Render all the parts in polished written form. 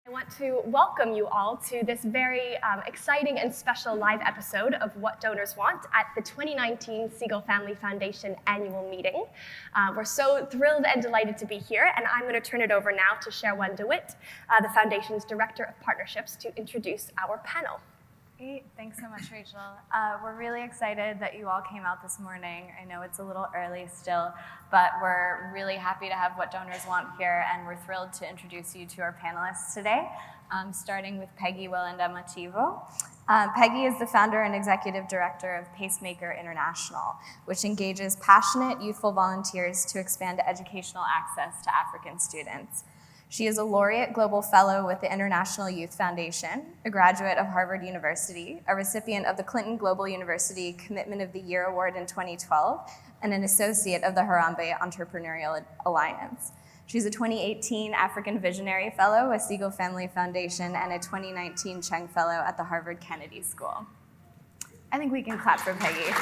I want to welcome you all to this very exciting and special live episode of What Donors Want at the 2019 Segal Family Foundation annual meeting. We're so thrilled and delighted to be here, and I'm going to turn it over now to Sherwan DeWitt, the Foundation's Director of Partnerships, to introduce our panel. Great. Thanks so much, Rachel. We're really excited that you all came out this morning. I know it's a little early still, but we're really happy to have What Donors Want here, and we're thrilled to introduce you to our panelists today, starting with Peggy and Emma Chivo. Peggy is the founder and executive director of Pacemaker International, which engages passionate, youthful volunteers to expand educational access to African students. She is a laureate global fellow with the International Youth Foundation, a graduate of Harvard University, a recipient of the Clinton Global University Commitment of the Year Award in 2012, and an associate of the Harambee Entrepreneurial Alliance. She's a 2018 African Visionary Fellow with Segal Family Foundation and a 2019 Cheng Fellow at the Harvard Kennedy School. I think we can clap for Peggy.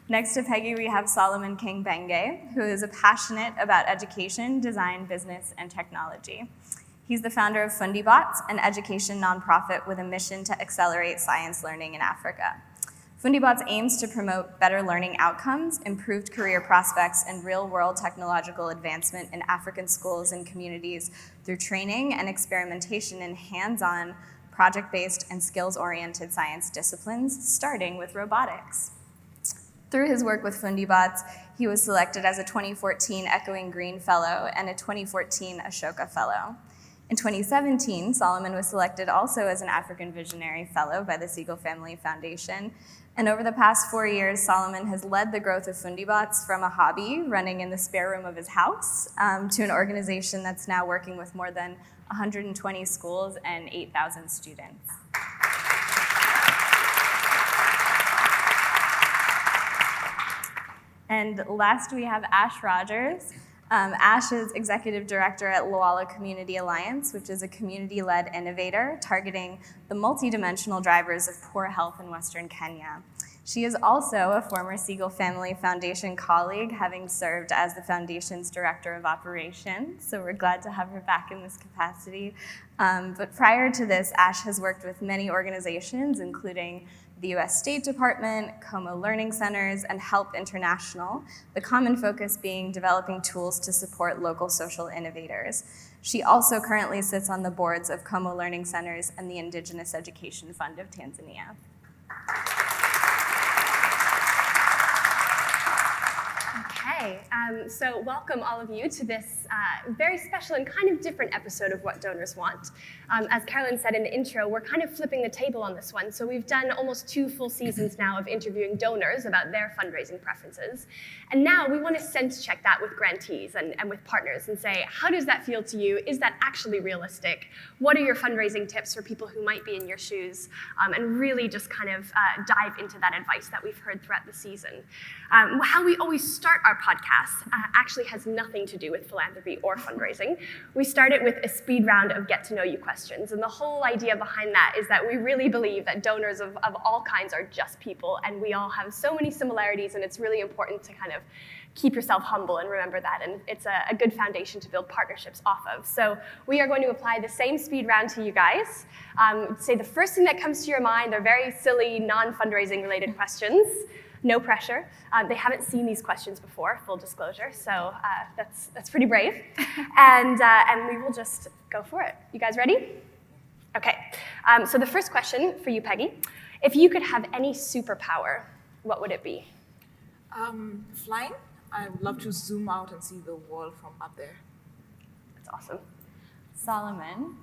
Next to Peggy, we have Solomon King Benge, who is passionate about education, design, business, and technology. He's the founder of Fundibots, an education nonprofit with a mission to accelerate science learning in Africa. Fundibots aims to promote better learning outcomes, improved career prospects, and real-world technological advancement in African schools and communities through training and experimentation in hands-on, project-based, and skills-oriented science disciplines, starting with robotics. Through his work with Fundibots, he was selected as a 2014 Echoing Green Fellow and a 2014 Ashoka Fellow. In 2017, Solomon was selected also as an African Visionary Fellow by the Segal Family Foundation. And over the past 4 years, Solomon has led the growth of Fundibots from a hobby running in the spare room of his house to an organization that's now working with more than 120 schools and 8,000 students. And last, we have Ash Rogers. Ash is Executive Director at Luala Community Alliance, which is a community-led innovator targeting the multidimensional drivers of poor health in Western Kenya. She is also a former Segal Family Foundation colleague, having served as the Foundation's Director of Operations, so we're glad to have her back in this capacity. But prior to this, Ash has worked with many organizations, including the U.S. State Department, Como Learning Centers, and Help International, the common focus being developing tools to support local social innovators. She also currently sits on the boards of Como Learning Centers and the Indigenous Education Fund of Tanzania. Okay, so welcome all of you to this very special and kind of different episode of What Donors Want. As Carolyn said in the intro, we're kind of flipping the table on this one. So we've done almost 2 full seasons now of interviewing donors about their fundraising preferences. And now we want to sense check that with grantees and with partners and say, how does that feel to you? Is that actually realistic? What are your fundraising tips for people who might be in your shoes? And really just kind of dive into that advice that we've heard throughout the season. How we always start our podcast actually has nothing to do with philanthropy or fundraising. We start it with a speed round of get-to-know-you questions, and the whole idea behind that is that we really believe that donors of all kinds are just people, and we all have so many similarities, and it's really important to kind of keep yourself humble and remember that, and it's a good foundation to build partnerships off of. So we are going to apply the same speed round to you guys. Say the first thing that comes to your mind. They're very silly, non-fundraising related questions. No pressure. They haven't seen these questions before, full disclosure, so that's pretty brave. And we will just go for it. You guys ready? Okay, so the first question for you, Peggy. If you could have any superpower, what would it be? Flying. I would love to zoom out and see the world from up there. That's awesome. Solomon.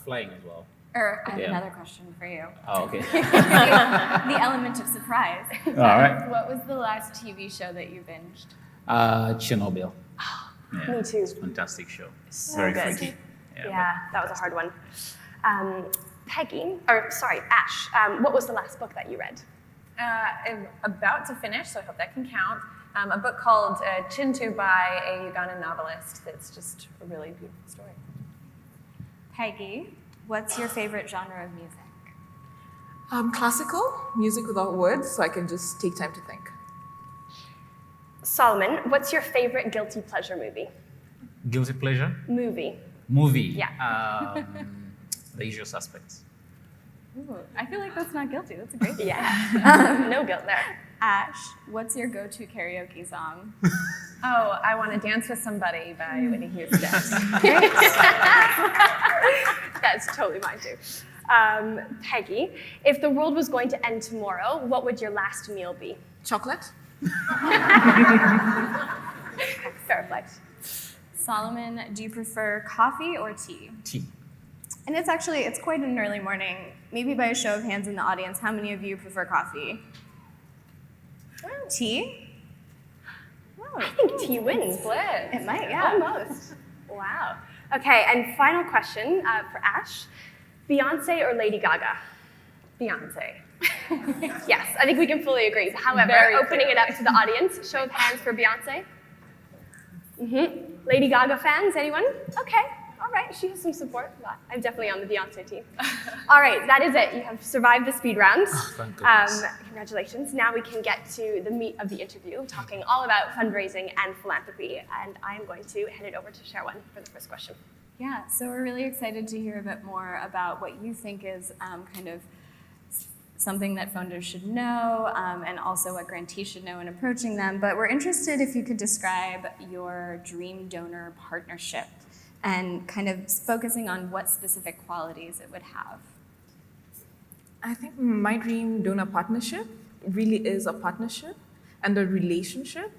Flying as well. I have another question for you. Oh, okay. The element of surprise. All right. What was the last TV show that you binged? Chernobyl. Yeah, Me too. it's a fantastic show. So Very good. freaky. Yeah, that was a hard one. Ash, what was the last book that you read? I'm about to finish, so I hope that can count. A book called Chintu by a Ugandan novelist that's just a really beautiful story. Peggy, what's your favorite genre of music? Classical, music without words, so I can just take time to think. Solomon, what's your favorite guilty pleasure movie? Guilty pleasure? Movie. Yeah. The Usual Suspects. Ooh, I feel like that's not guilty. That's a great thing. Yeah. No guilt there. Ash, what's your go-to karaoke song? Oh, I Want to Dance with Somebody by Whitney Houston. That's totally mine too. Peggy, if the world was going to end tomorrow, what would your last meal be? Chocolate? Fair flex. Solomon, do you prefer coffee or tea? Tea. And it's quite an early morning. Maybe by a show of hands in the audience, how many of you prefer coffee? Tea? I think tea wins. Split. It might, yeah. Almost. Wow. Okay, and final question for Ash. Beyonce or Lady Gaga? Beyonce. Yes, I think we can fully agree. However, Very opening it up to the audience, show of hands for Beyonce. Lady Gaga fans, anyone? Okay, all right, she has some support. I'm definitely on the Beyonce team. All right, that is it. You have survived the speed round. Thank goodness. Congratulations. Now we can get to the meat of the interview, talking all about fundraising and philanthropy. And I'm going to hand it over to Sherwin for the first question. Yeah, so we're really excited to hear a bit more about what you think is kind of something that funders should know, and also what grantees should know in approaching them. But we're interested if you could describe your dream donor partnership and kind of focusing on what specific qualities it would have. I think my dream donor partnership really is a partnership and a relationship.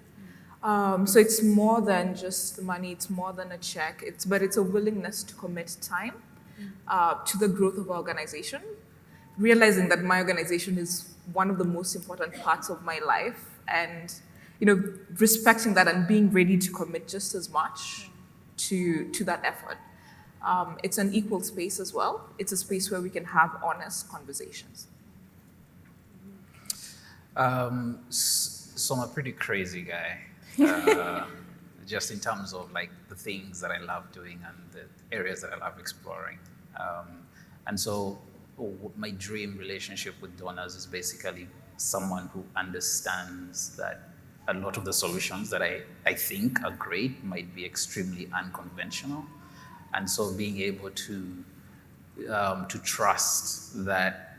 So it's more than just money, it's more than a check, but it's a willingness to commit time to the growth of our organization, realizing that my organization is one of the most important parts of my life, and respecting that and being ready to commit just as much to that effort. It's an equal space as well. It's a space where we can have honest conversations. So I'm a pretty crazy guy, just in terms of like the things that I love doing and the areas that I love exploring. And so my dream relationship with donors is basically someone who understands that a lot of the solutions that I think are great might be extremely unconventional. And so being able to trust that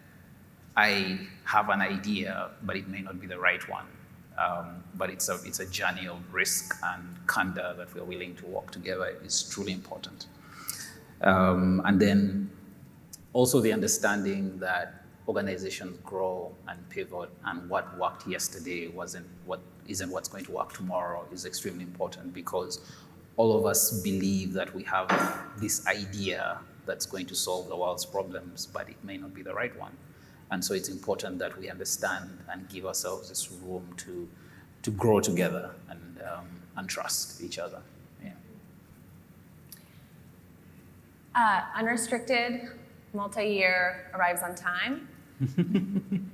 I have an idea, but it may not be the right one. But it's a journey of risk and candor that we're willing to walk together is truly important. And then also the understanding that organizations grow and pivot, and what worked yesterday isn't what's going to work tomorrow is extremely important, because all of us believe that we have this idea that's going to solve the world's problems, but it may not be the right one. And so it's important that we understand and give ourselves this room to grow together and trust each other. Yeah. Unrestricted, multi-year, arrives on time.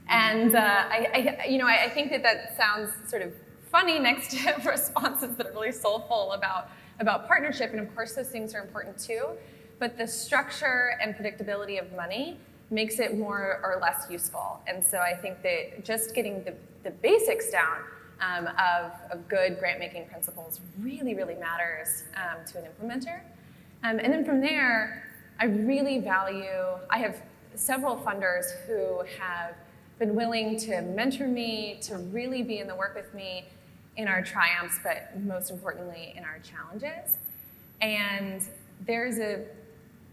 And I think that sounds sort of funny next to responses that are really soulful about partnership, and of course those things are important too, but the structure and predictability of money makes it more or less useful. And so I think that just getting the basics down of good grant-making principles really, really matters to an implementer. And then from there, I have several funders who have been willing to mentor me, to really be in the work with me in our triumphs, but most importantly in our challenges. And there's a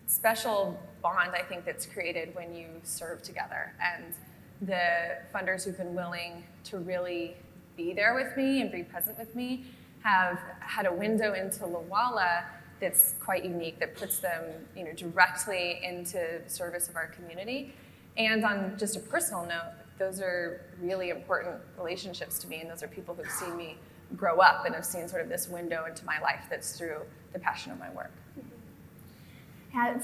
special bond, I think, that's created when you serve together. And the funders who've been willing to really be there with me and be present with me have had a window into Lawala that's quite unique, that puts them directly into service of our community. And on just a personal note, those are really important relationships to me, and those are people who've seen me grow up and have seen sort of this window into my life that's through the passion of my work. Yeah,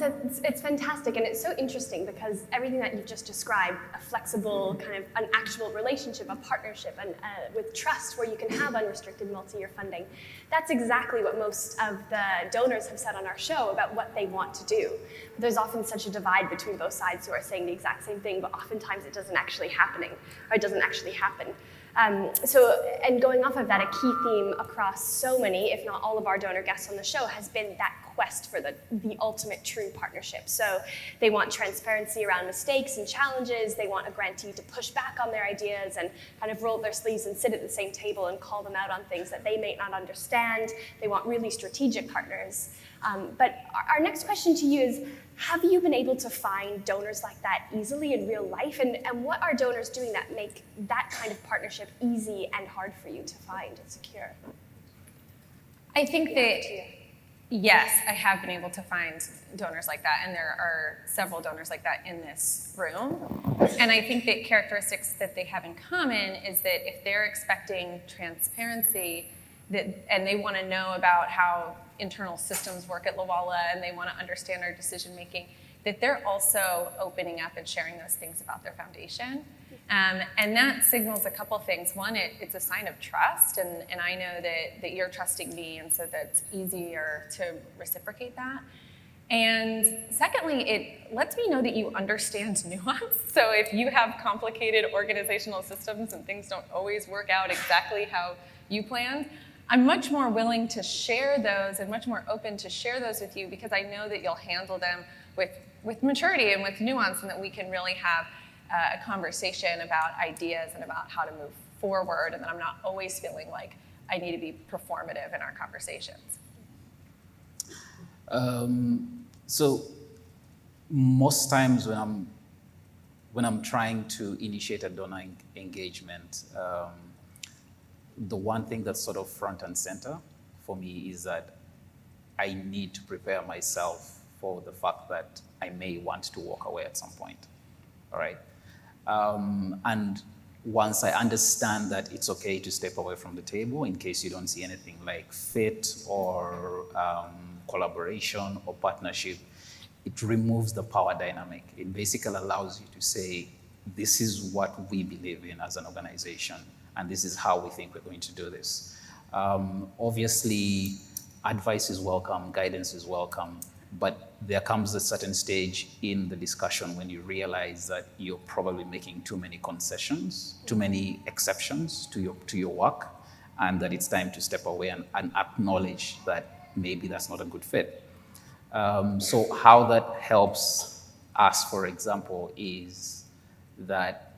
it's fantastic, and it's so interesting because everything that you've just described, a flexible kind of an actual relationship, a partnership, and with trust where you can have unrestricted multi-year funding, that's exactly what most of the donors have said on our show about what they want to do. There's often such a divide between both sides who are saying the exact same thing, but oftentimes it doesn't actually happen. And going off of that, a key theme across so many, if not all of our donor guests on the show, has been that quest for the ultimate true partnership. So they want transparency around mistakes and challenges. They want a grantee to push back on their ideas and kind of roll up their sleeves and sit at the same table and call them out on things that they may not understand. They want really strategic partners. But our next question to you is, have you been able to find donors like that easily in real life? And what are donors doing that make that kind of partnership easy and hard for you to find and secure? I think that, yes, I have been able to find donors like that, and there are several donors like that in this room. And I think that characteristics that they have in common is that if they're expecting transparency, and they want to know about how internal systems work at Lawala, and they want to understand our decision making, that they're also opening up and sharing those things about their foundation. And that signals a couple things. One, it's a sign of trust, and I know that you're trusting me, and so that's easier to reciprocate that. And secondly, it lets me know that you understand nuance. So if you have complicated organizational systems and things don't always work out exactly how you planned, I'm much more willing to share those and much more open to share those with you, because I know that you'll handle them with maturity and with nuance, and that we can really have a conversation about ideas and about how to move forward, and that I'm not always feeling like I need to be performative in our conversations. So most times when I'm trying to initiate a donor engagement, the one thing that's sort of front and center for me is that I need to prepare myself for the fact that I may want to walk away at some point, all right? And once I understand that it's okay to step away from the table in case you don't see anything like fit or collaboration or partnership, it removes the power dynamic. It basically allows you to say, this is what we believe in as an organization, and this is how we think we're going to do this. Obviously, advice is welcome, guidance is welcome, but there comes a certain stage in the discussion when you realize that you're probably making too many concessions, too many exceptions to your work, and that it's time to step away and acknowledge that maybe that's not a good fit. So how that helps us, for example, is that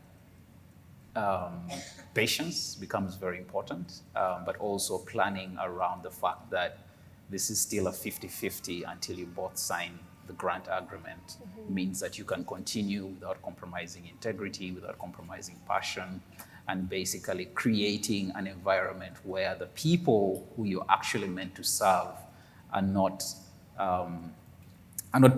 patience becomes very important, but also planning around the fact that this is still a 50-50 until you both sign the grant agreement. Means that you can continue without compromising integrity, without compromising passion, and basically creating an environment where the people who you're actually meant to serve are not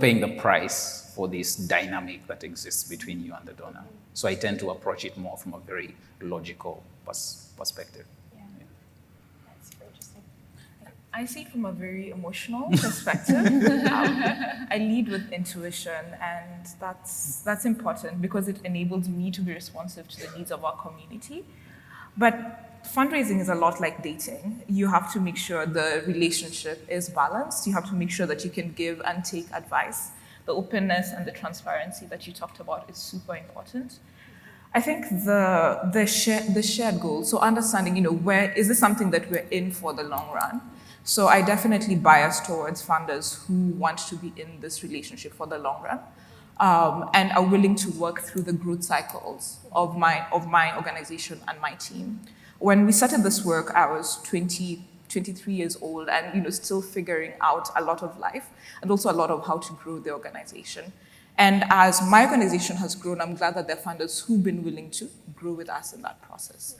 paying the price for this dynamic that exists between you and the donor. So I tend to approach it more from a very logical perspective. Yeah. That's very interesting. I see it from a very emotional perspective. I lead with intuition, and that's important because it enables me to be responsive to the needs of our community. But fundraising is a lot like dating. You have to make sure the relationship is balanced. You have to make sure that you can give and take advice. The openness and the transparency that you talked about is super important. I think the shared goal, so understanding, where is this something that we're in for the long run? So I definitely bias towards funders who want to be in this relationship for the long run, and are willing to work through the growth cycles of my organization and my team. When we started this work, I was 23 years old, and still figuring out a lot of life and also a lot of how to grow the organization. And as my organization has grown, I'm glad that there are funders who've been willing to grow with us in that process.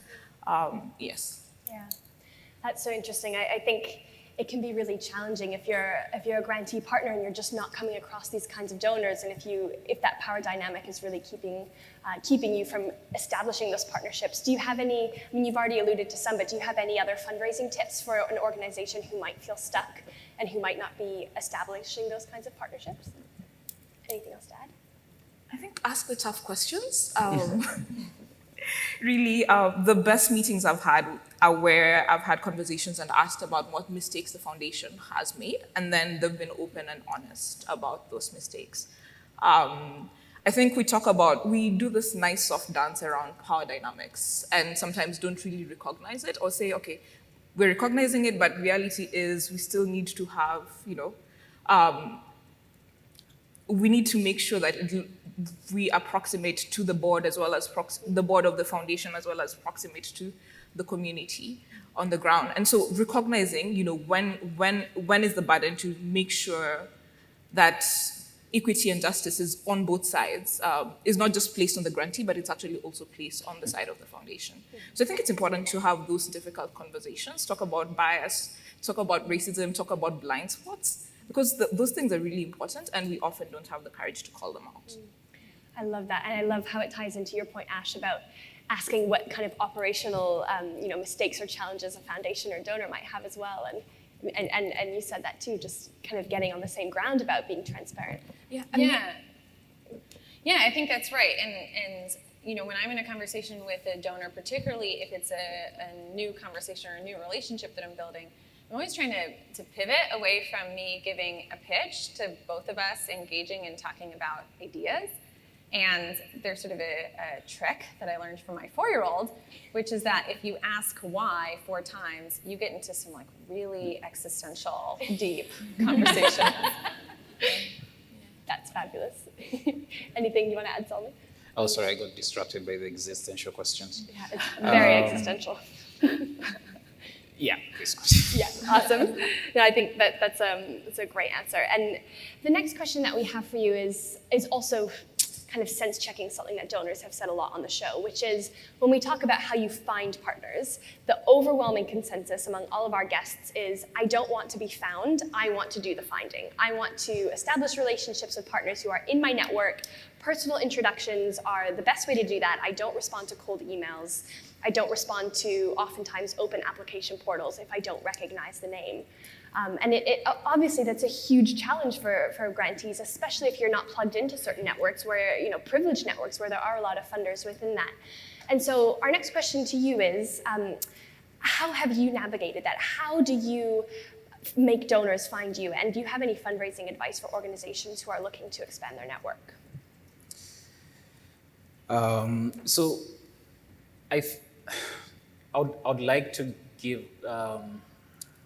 Yes. Yeah, that's so interesting. I think it can be really challenging if you're a grantee partner and you're just not coming across these kinds of donors, and if that power dynamic is really keeping you from establishing those partnerships. Do you have any? I mean, you've already alluded to some, but do you have any other fundraising tips for an organization who might feel stuck and who might not be establishing those kinds of partnerships? Anything else to add? I think ask the tough questions. Really, the best meetings I've had are where I've had conversations and asked about what mistakes the foundation has made, and then they've been open and honest about those mistakes. I think we do this nice soft dance around power dynamics and sometimes don't really recognize it or say, okay, we're recognizing it, but reality is we still need to have, we need to make sure that we approximate to the board as well as the board of the foundation as well as proximate to the community on the ground. And so recognizing, when is the burden to make sure that equity and justice is on both sides, is not just placed on the grantee, but it's actually also placed on the side of the foundation. So I think it's important to have those difficult conversations, talk about bias, talk about racism, talk about blind spots, because those things are really important and we often don't have the courage to call them out. I love that, and I love how it ties into your point, Ash, about asking what kind of operational mistakes or challenges a foundation or donor might have as well. And you said that too, just kind of getting on the same ground about being transparent. Yeah, I think that's right. And when I'm in a conversation with a donor, particularly if it's a new conversation or a new relationship that I'm building, I'm always trying to pivot away from me giving a pitch to both of us engaging and talking about ideas. And there's sort of a trick that I learned from my 4-year-old, which is that if you ask why 4 times, you get into some really existential, deep conversation. That's fabulous. Anything you want to add, Solomon? Oh, sorry, I got distracted by the existential questions. Yeah, it's very existential. Yeah, please continue. Yeah, awesome. No, I think that's a great answer. And the next question that we have for you is also kind of sense checking something that donors have said a lot on the show, which is when we talk about how you find partners, the overwhelming consensus among all of our guests is, I don't want to be found, I want to do the finding. I want to establish relationships with partners who are in my network. Personal introductions are the best way to do that. I don't respond to cold emails. I don't respond to oftentimes open application portals if I don't recognize the name. And obviously that's a huge challenge for grantees, especially if you're not plugged into certain networks where, privileged networks where there are a lot of funders within that. And so our next question to you is, how have you navigated that? How do you make donors find you? And do you have any fundraising advice for organizations who are looking to expand their network? So I'd like to give,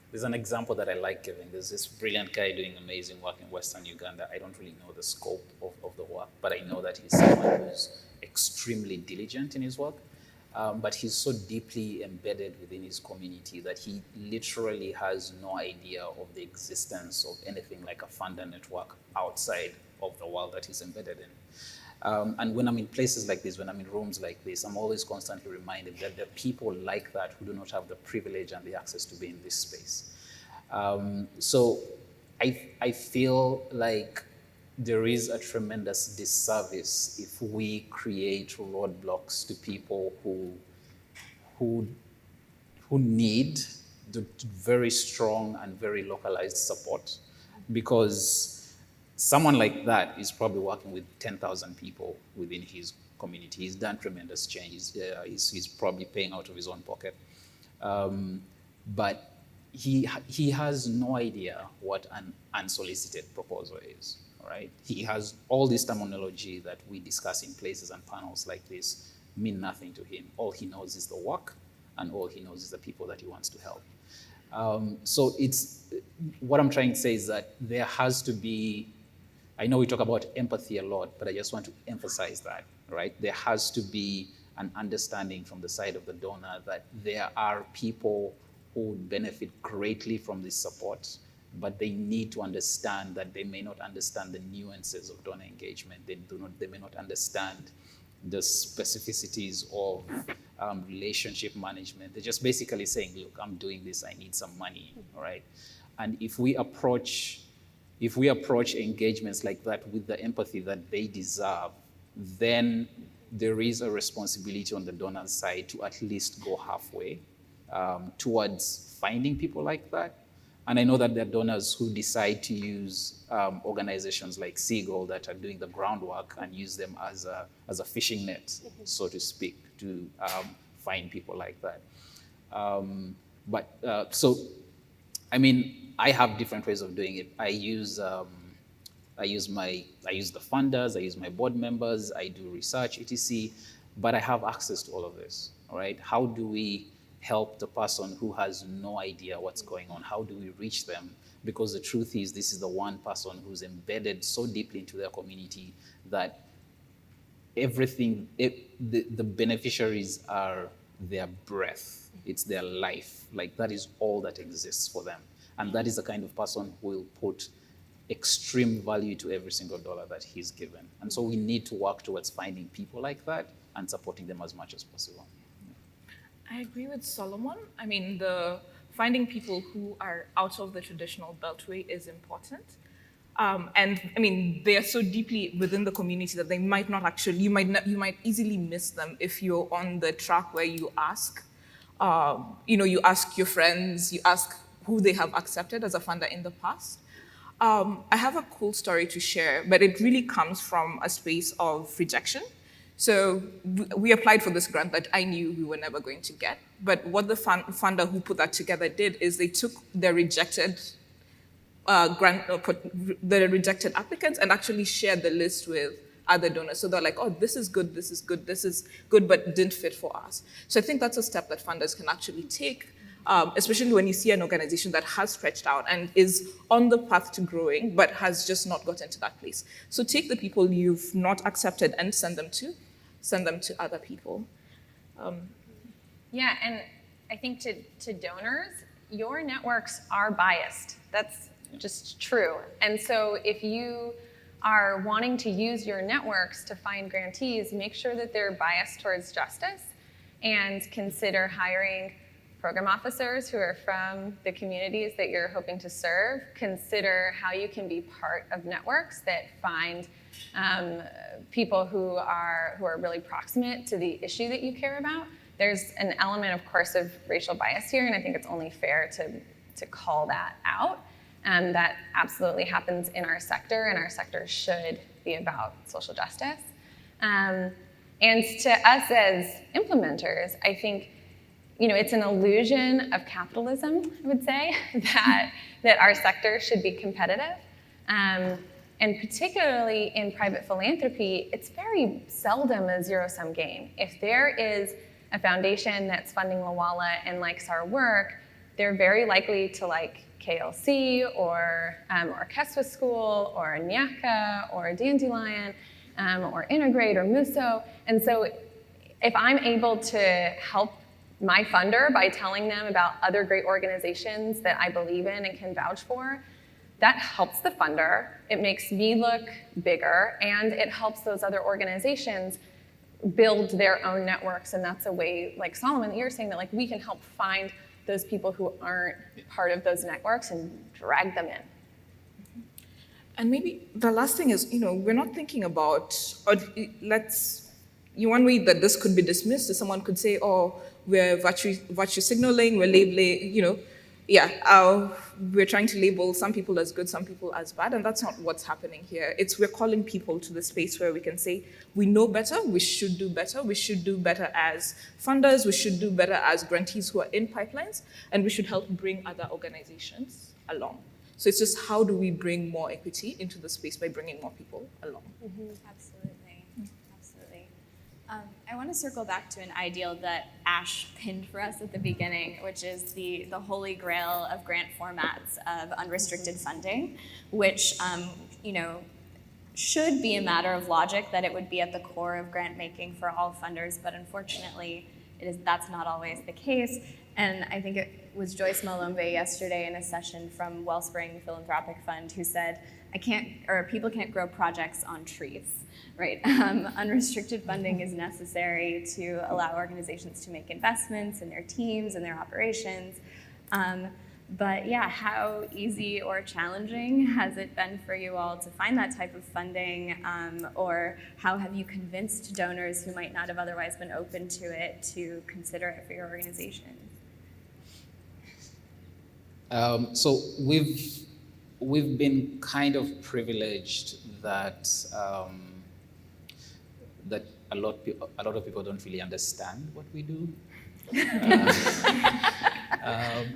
there's an example that I like giving. There's this brilliant guy doing amazing work in Western Uganda. I don't really know the scope of the work, but I know that he's someone who's extremely diligent in his work. But he's so deeply embedded within his community that he literally has no idea of the existence of anything like a funder network outside of the world that he's embedded in. And when I'm in places like this, when I'm in rooms like this, I'm always constantly reminded that there are people like that who do not have the privilege and the access to be in this space. So I feel like there is a tremendous disservice if we create roadblocks to people who need the very strong and very localized support, because someone like that is probably working with 10,000 people within his community. He's done tremendous change. He's probably paying out of his own pocket. But he has no idea what an unsolicited proposal is, right? He has all this terminology that we discuss in places and panels like this mean nothing to him. All he knows is the work, and all he knows is the people that he wants to help. So what I'm trying to say is that there has to be, I know we talk about empathy a lot, but I just want to emphasize that, right? There has to be an understanding from the side of the donor that there are people who would benefit greatly from this support, but they need to understand that they may not understand the nuances of donor engagement. They may not understand the specificities of relationship management. They're just basically saying, look, I'm doing this, I need some money, all right? And if we approach engagements like that with the empathy that they deserve, then there is a responsibility on the donor's side to at least go halfway towards finding people like that. And I know that there are donors who decide to use organizations like Segal that are doing the groundwork and use them as a fishing net, so to speak, to find people like that. I have different ways of doing it. I use I use the funders, I use my board members, I do research, etc. But I have access to all of this, all right? How do we help the person who has no idea what's going on? How do we reach them? Because the truth is, this is the one person who's embedded so deeply into their community that everything, the beneficiaries are their breath, it's their life. Like, that is all that exists for them. And that is the kind of person who will put extreme value to every single dollar that he's given. And so we need to work towards finding people like that and supporting them as much as possible. I agree with Solomon. I mean, the finding people who are out of the traditional beltway is important. And I mean, they are so deeply within the community that they might not actually, you might easily miss them if you're on the track where you ask, you ask your friends, you ask who they have accepted as a funder in the past. I have a cool story to share, but it really comes from a space of rejection. So we applied for this grant that I knew we were never going to get. But what the funder who put that together did is they took their rejected the rejected applicants and actually shared the list with other donors. So they're like, oh, this is good, but didn't fit for us. So I think that's a step that funders can actually take. Especially when you see an organization that has stretched out and is on the path to growing, but has just not gotten to that place. So take the people you've not accepted and send them to other people. Yeah, and I think to donors, your networks are biased. That's just true. And so if you are wanting to use your networks to find grantees, make sure that they're biased towards justice and consider hiring program officers who are from the communities that you're hoping to serve. Consider how you can be part of networks that find people who are really proximate to the issue that you care about. There's an element, of course, of racial bias here, and I think it's only fair to call that out. That absolutely happens in our sector, and our sector should be about social justice. And to us as implementers, I think it's an illusion of capitalism, I would say, that our sector should be competitive. And particularly in private philanthropy, it's very seldom a zero-sum game. If there is a foundation that's funding Lawala and likes our work, they're very likely to like KLC or Orchestra School or Nyaka or Dandelion or Integrate or Muso. And so if I'm able to help my funder by telling them about other great organizations that I believe in and can vouch for, that helps the funder. It makes me look bigger, and it helps those other organizations build their own networks. And that's a way, like Solomon, that you're saying, that like we can help find those people who aren't part of those networks and drag them in. And maybe the last thing is, we're not thinking about, one way that this could be dismissed is someone could say, oh, we're virtue signaling, we're labeling, we're trying to label some people as good, some people as bad, and that's not what's happening here. We're calling people to the space where we can say, we know better, we should do better as funders, we should do better as grantees who are in pipelines, and we should help bring other organizations along. So it's just how do we bring more equity into the space by bringing more people along. Mm-hmm. Absolutely. I want to circle back to an ideal that Ash pinned for us at the beginning, which is the holy grail of grant formats of unrestricted funding, which should be a matter of logic that it would be at the core of grant making for all funders, but unfortunately that's not always the case. And I think it was Joyce Malombe yesterday in a session from Wellspring Philanthropic Fund who said, people can't grow projects on trees. Right, unrestricted funding is necessary to allow organizations to make investments in their teams and their operations. But yeah, how easy or challenging has it been for you all to find that type of funding, or how have you convinced donors who might not have otherwise been open to it to consider it for your organization? So we've been kind of privileged that that a lot of people don't really understand what we do.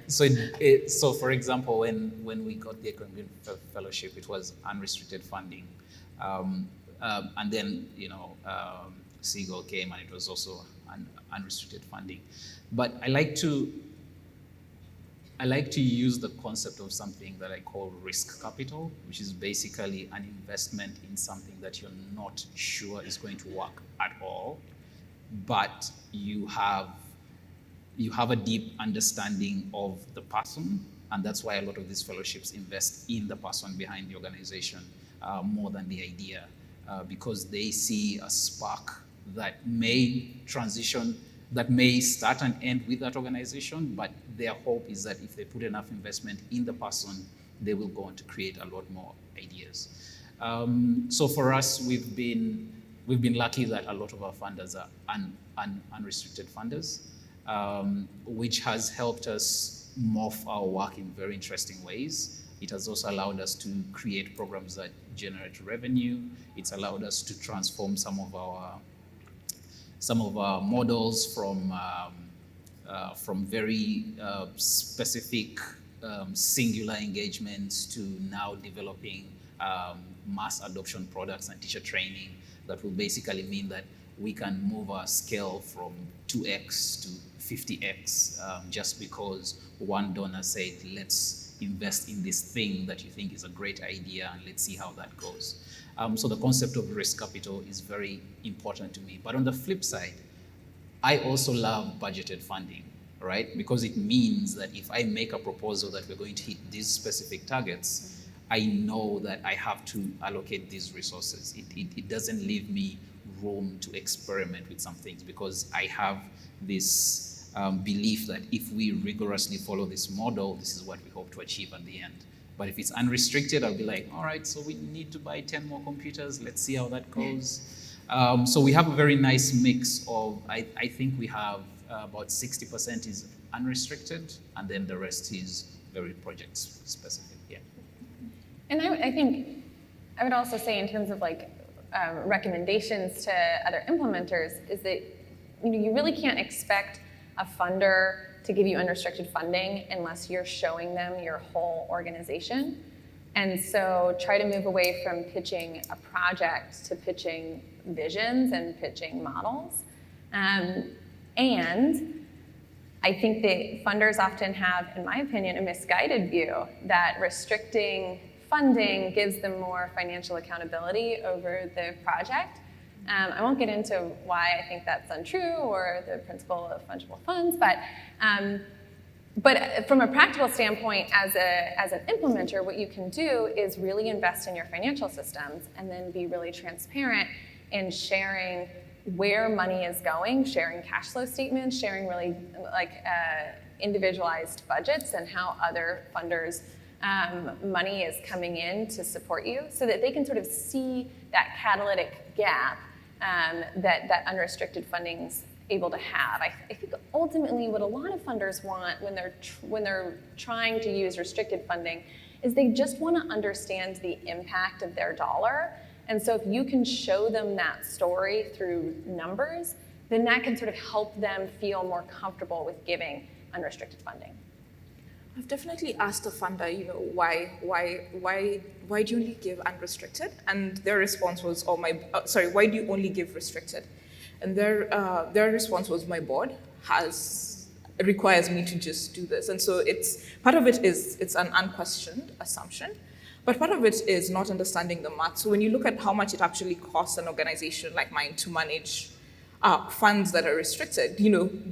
So for example, when we got the Economic Fellowship, it was unrestricted funding. And then, Segal came and it was also unrestricted funding. But I like to use the concept of something that I call risk capital, which is basically an investment in something that you're not sure is going to work at all, but you have a deep understanding of the person, and that's why a lot of these fellowships invest in the person behind the organization more than the idea, because they see a spark that may transition, that may start and end with that organization, but their hope is that if they put enough investment in the person, they will go on to create a lot more ideas. So for us, we've been lucky that a lot of our funders are unrestricted funders, which has helped us morph our work in very interesting ways. It has also allowed us to create programs that generate revenue. It's allowed us to transform some of our models from very specific singular engagements to now developing mass adoption products and teacher training that will basically mean that we can move our scale from 2x to 50x just because one donor said, let's invest in this thing that you think is a great idea and let's see how that goes. So the concept of risk capital is very important to me. But on the flip side, I also love budgeted funding, right? Because it means that if I make a proposal that we're going to hit these specific targets, I know that I have to allocate these resources. It doesn't leave me room to experiment with some things because I have this belief that if we rigorously follow this model, this is what we hope to achieve at the end. But if it's unrestricted, I'll be like, all right, so we need to buy 10 more computers. Let's see how that goes. So we have a very nice mix of, I think we have about 60% is unrestricted, and then the rest is very project specific, yeah. And I think I would also say in terms of recommendations to other implementers is that you really can't expect a funder to give you unrestricted funding unless you're showing them your whole organization. And so try to move away from pitching a project to pitching visions and pitching models. And I think that funders often have, in my opinion, a misguided view that restricting funding gives them more financial accountability over the project. I won't get into why I think that's untrue or the principle of fungible funds, but from a practical standpoint, as an implementer, what you can do is really invest in your financial systems and then be really transparent in sharing where money is going, sharing cash flow statements, sharing really individualized budgets and how other funders' money is coming in to support you so that they can sort of see that catalytic gap that unrestricted funding's able to have. I think ultimately what a lot of funders want when they're trying to use restricted funding is they just want to understand the impact of their dollar. And so if you can show them that story through numbers, then that can sort of help them feel more comfortable with giving unrestricted funding. I've definitely asked a funder, why do you only give unrestricted? And their response was, why do you only give restricted? And their response was, my board requires me to just do this. And so part of it is it's an unquestioned assumption, but part of it is not understanding the math. So when you look at how much it actually costs an organization like mine to manage funds that are restricted,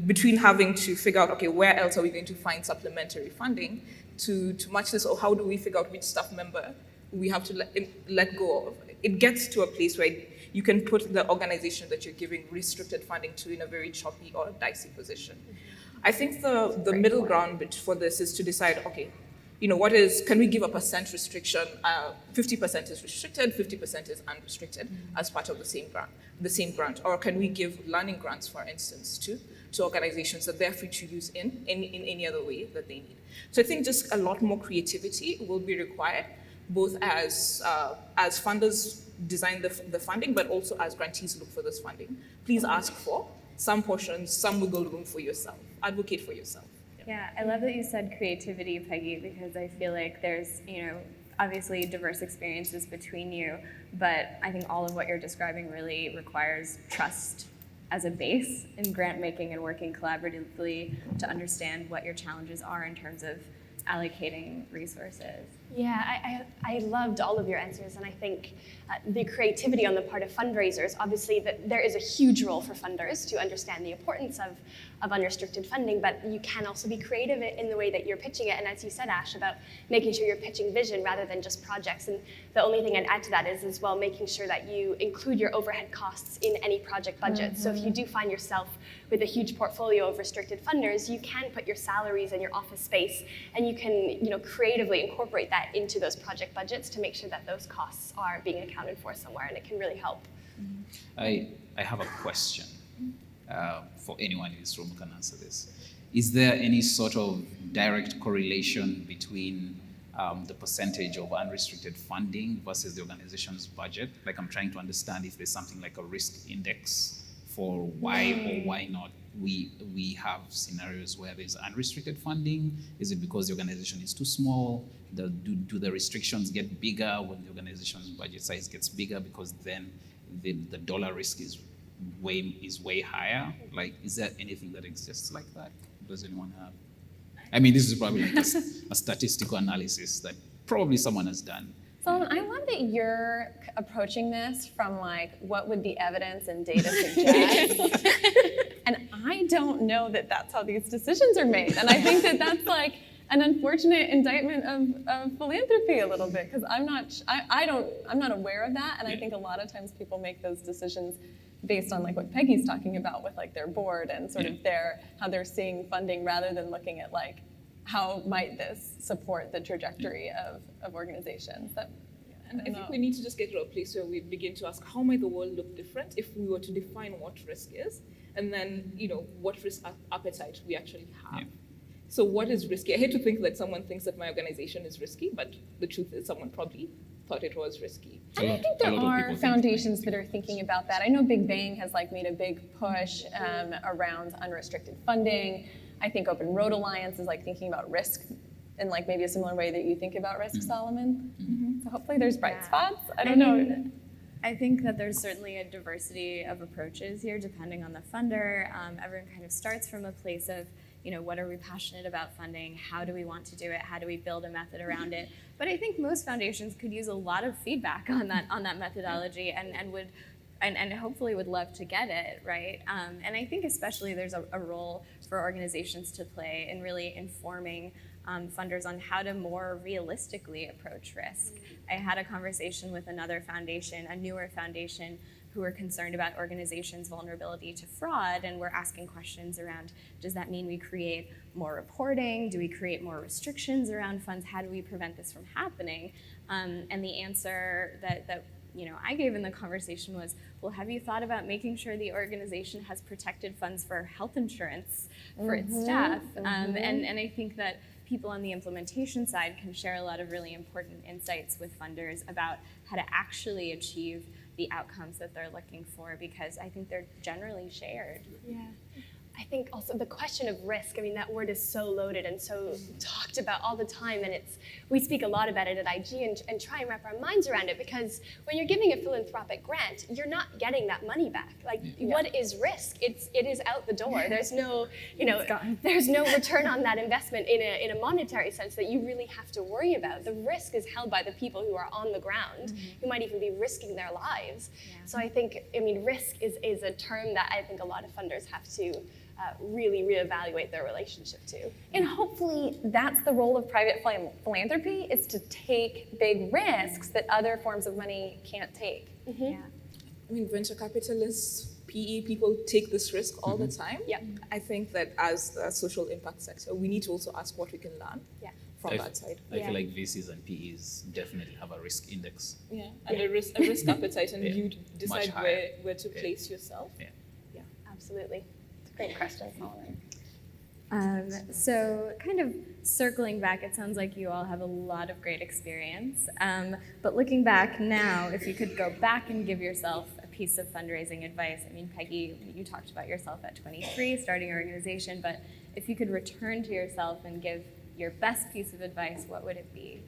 between having to figure out, okay, where else are we going to find supplementary funding to match this, or how do we figure out which staff member we have to let go of? It gets to a place where you can put the organization that you're giving restricted funding to in a very choppy or dicey position. I think the middle ground for this is to decide, okay, can we give a percent restriction? 50% is restricted, 50% is unrestricted as part of the same grant. Or can we give learning grants, for instance, to organizations that they're free to use in any other way that they need? So I think just a lot more creativity will be required, both as funders design the funding, but also as grantees look for this funding. Please ask for some portions, some wiggle room for yourself. Advocate for yourself. Yeah. Yeah, I love that you said creativity, Peggy, because I feel like there's, obviously diverse experiences between you, but I think all of what you're describing really requires trust as a base in grant making and working collaboratively to understand what your challenges are in terms of allocating resources. Yeah, I loved all of your answers, and I think the creativity on the part of fundraisers, obviously that there is a huge role for funders to understand the importance of unrestricted funding, but you can also be creative in the way that you're pitching it, and as you said, Ash, about making sure you're pitching vision rather than just projects, and the only thing I'd add to that is as well making sure that you include your overhead costs in any project budget. So if you do find yourself with a huge portfolio of restricted funders, you can put your salaries and your office space, and you can creatively incorporate that into those project budgets to make sure that those costs are being accounted for somewhere, and it can really help. I have a question for anyone in this room who can answer this. Is there any sort of direct correlation between the percentage of unrestricted funding versus the organization's budget? Like, I'm trying to understand if there's something like a risk index for why or why not we have scenarios where there's unrestricted funding. Is it because the organization is too small? Do the restrictions get bigger when the organization's budget size gets bigger, because then the dollar risk is way higher? Like, is there anything that exists like that? Does anyone have? I mean, this is probably like a statistical analysis that probably someone has done. Solomon, I love that you're approaching this from like, what would the evidence and data suggest? And I don't know that that's how these decisions are made. And I think that that's like an unfortunate indictment of philanthropy a little bit, because I'm not aware of that. And I think a lot of times people make those decisions based on like what Peggy's talking about with like their board and sort of how they're seeing funding, rather than looking at like, how might this support the trajectory of organizations? And I think we need to just get to a place where we begin to ask, how might the world look different if we were to define what risk is, and then what risk appetite we actually have. So what is risky? I hate to think that someone thinks that my organization is risky, but the truth is someone probably thought it was risky. And I think there are foundations that are thinking about that. I know Big Bang has like made a big push around unrestricted funding. I think Open Road Alliance is like thinking about risk in like maybe a similar way that you think about risk, Solomon. So hopefully there's bright spots. I don't know. I think that there's certainly a diversity of approaches here depending on the funder. Everyone kind of starts from a place of, what are we passionate about funding? How do we want to do it? How do we build a method around it? But I think most foundations could use a lot of feedback on that methodology and hopefully would love to get it, right? And I think especially there's a role for organizations to play in really informing funders on how to more realistically approach risk. I had a conversation with another foundation, a newer foundation, who were concerned about organizations' vulnerability to fraud, and we're asking questions around, does that mean we create more reporting? Do we create more restrictions around funds? How do we prevent this from happening? And the answer that I gave in the conversation was, well, have you thought about making sure the organization has protected funds for health insurance for its staff? And I think that people on the implementation side can share a lot of really important insights with funders about how to actually achieve the outcomes that they're looking for, because I think they're generally shared. Yeah. I think also the question of risk, that word is so loaded and so talked about all the time, and we speak a lot about it at IG and try and wrap our minds around it, because when you're giving a philanthropic grant, you're not getting that money back. Like, what is risk? It is out the door. There's no, there's no return on that investment in a monetary sense that you really have to worry about. The risk is held by the people who are on the ground, who might even be risking their lives. So I think, risk is a term that I think a lot of funders have to really reevaluate their relationship to. And hopefully that's the role of private philanthropy, is to take big risks that other forms of money can't take. Venture capitalists, PE people take this risk all the time. I think that as a social impact sector, we need to also ask what we can learn from that side. I feel like VCs and PEs definitely have a risk index. And a risk appetite, and you decide where to place yourself. Absolutely. Great question, Solomon. So kind of circling back, it sounds like you all have a lot of great experience. But looking back now, if you could go back and give yourself a piece of fundraising advice. Peggy, you talked about yourself at 23, starting your organization, but if you could return to yourself and give your best piece of advice, what would it be?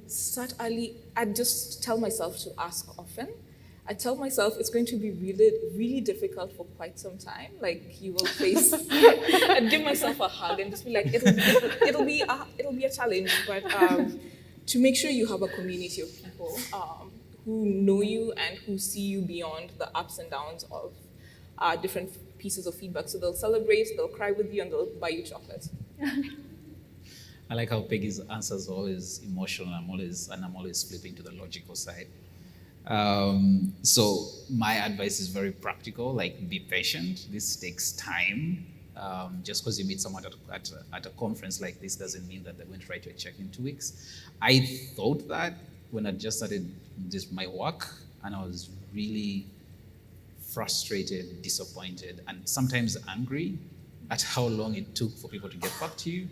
Start early. I just tell myself to ask often. I tell myself it's going to be really, really difficult for quite some time. Like you will face, I'd give myself a hug and just be like, it'll be a challenge. But to make sure you have a community of people who know you and who see you beyond the ups and downs of different pieces of feedback. So they'll celebrate, they'll cry with you, and they'll buy you chocolate. I like how Peggy's answers are always emotional. I'm always flipping to the logical side. So my advice is very practical. Like, be patient. This takes time. Just because you meet someone at a conference like this doesn't mean that they're going to write you a check in 2 weeks. I thought that when I just started my work, and I was really frustrated, disappointed, and sometimes angry at how long it took for people to get back to you.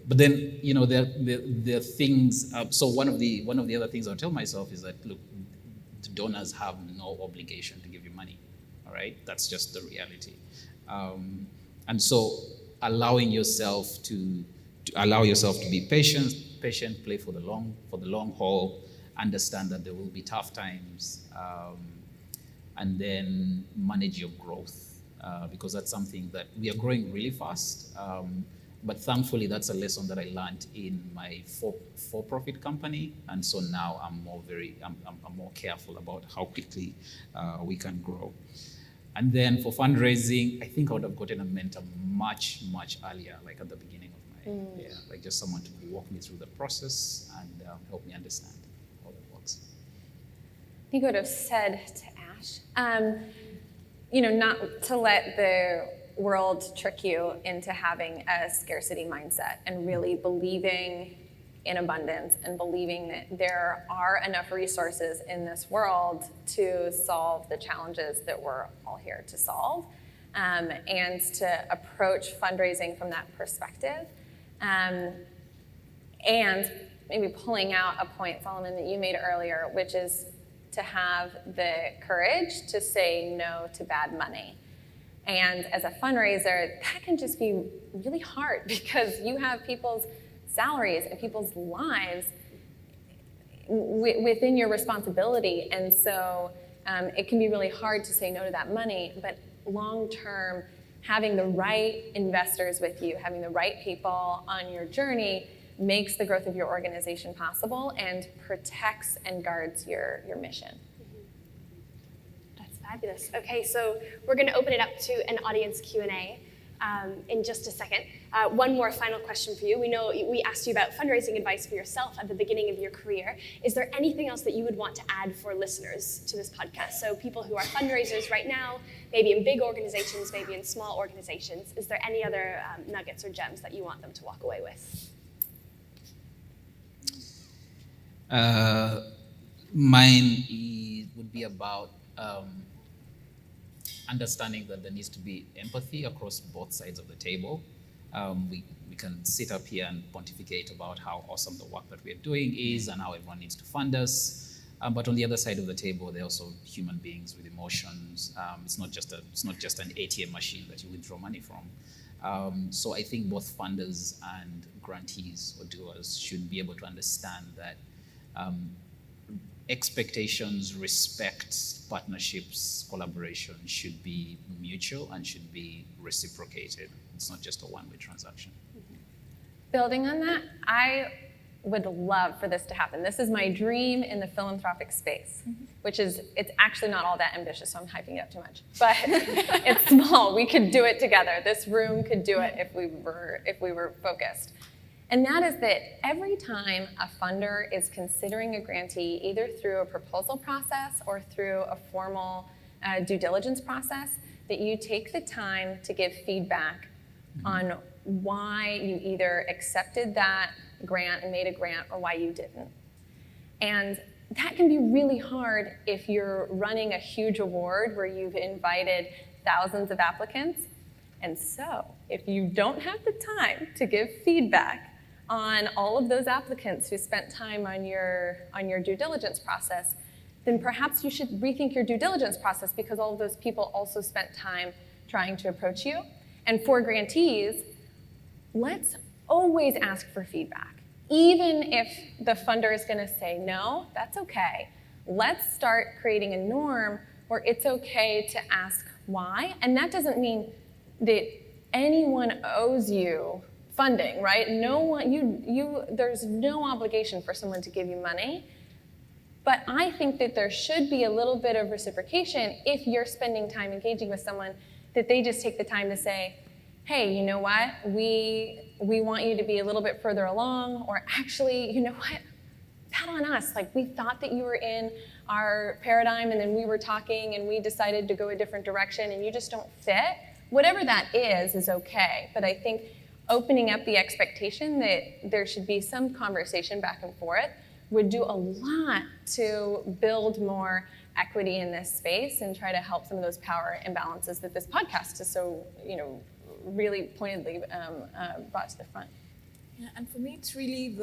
But then, there are things. So one of the other things I'll tell myself is that, look, the donors have no obligation to give you money. All right, that's just the reality. And so, allowing yourself to be patient, play for the long haul, understand that there will be tough times, and then manage your growth, because that's something that we are growing really fast. But thankfully, that's a lesson that I learned in my for-profit company, and so now I'm more careful about how quickly we can grow. And then for fundraising, I think I would have gotten a mentor much earlier, like at the beginning of my like just someone to walk me through the process and help me understand how that works. I think I would have said to Ash, not to let the world trick you into having a scarcity mindset and really believing in abundance and believing that there are enough resources in this world to solve the challenges that we're all here to solve, and to approach fundraising from that perspective. And maybe pulling out a point, Solomon, that you made earlier, which is to have the courage to say no to bad money. And as a fundraiser, that can just be really hard because you have people's salaries and people's lives within your responsibility. And so it can be really hard to say no to that money, but long term, having the right investors with you, having the right people on your journey makes the growth of your organization possible and protects and guards your mission. Fabulous. Okay, so we're going to open it up to an audience Q&A in just a second. One more final question for you. We know we asked you about fundraising advice for yourself at the beginning of your career. Is there anything else that you would want to add for listeners to this podcast? So people who are fundraisers right now, maybe in big organizations, maybe in small organizations, is there any other nuggets or gems that you want them to walk away with? Mine would be about understanding that there needs to be empathy across both sides of the table. We can sit up here and pontificate about how awesome the work that we are doing is and how everyone needs to fund us. But on the other side of the table, they're also human beings with emotions. It's not just an ATM machine that you withdraw money from. So I think both funders and grantees or doers should be able to understand that expectations, respect, partnerships, collaboration should be mutual and should be reciprocated. It's not just a one-way transaction. Building on that, I would love for this to happen. This is my dream in the philanthropic space, which is, it's actually not all that ambitious, so I'm hyping it up too much. But it's small. We could do it together. This room could do it if we were focused. And that is that every time a funder is considering a grantee, either through a proposal process or through a formal due diligence process, that you take the time to give feedback on why you either accepted that grant and made a grant or why you didn't. And that can be really hard if you're running a huge award where you've invited thousands of applicants. And so if you don't have the time to give feedback on all of those applicants who spent time on your due diligence process, then perhaps you should rethink your due diligence process because all of those people also spent time trying to approach you. And for grantees, let's always ask for feedback. Even if the funder is going to say no, that's okay. Let's start creating a norm where it's okay to ask why. And that doesn't mean that anyone owes you funding, right? No one, there's no obligation for someone to give you money. But I think that there should be a little bit of reciprocation if you're spending time engaging with someone, that they just take the time to say, hey, you know what? We want you to be a little bit further along, or actually, you know what? Pat on us. Like, we thought that you were in our paradigm, and then we were talking, and we decided to go a different direction, and you just don't fit. Whatever that is okay. But I think opening up the expectation that there should be some conversation back and forth would do a lot to build more equity in this space and try to help some of those power imbalances that this podcast is so, really pointedly brought to the front. Yeah, and for me, it's really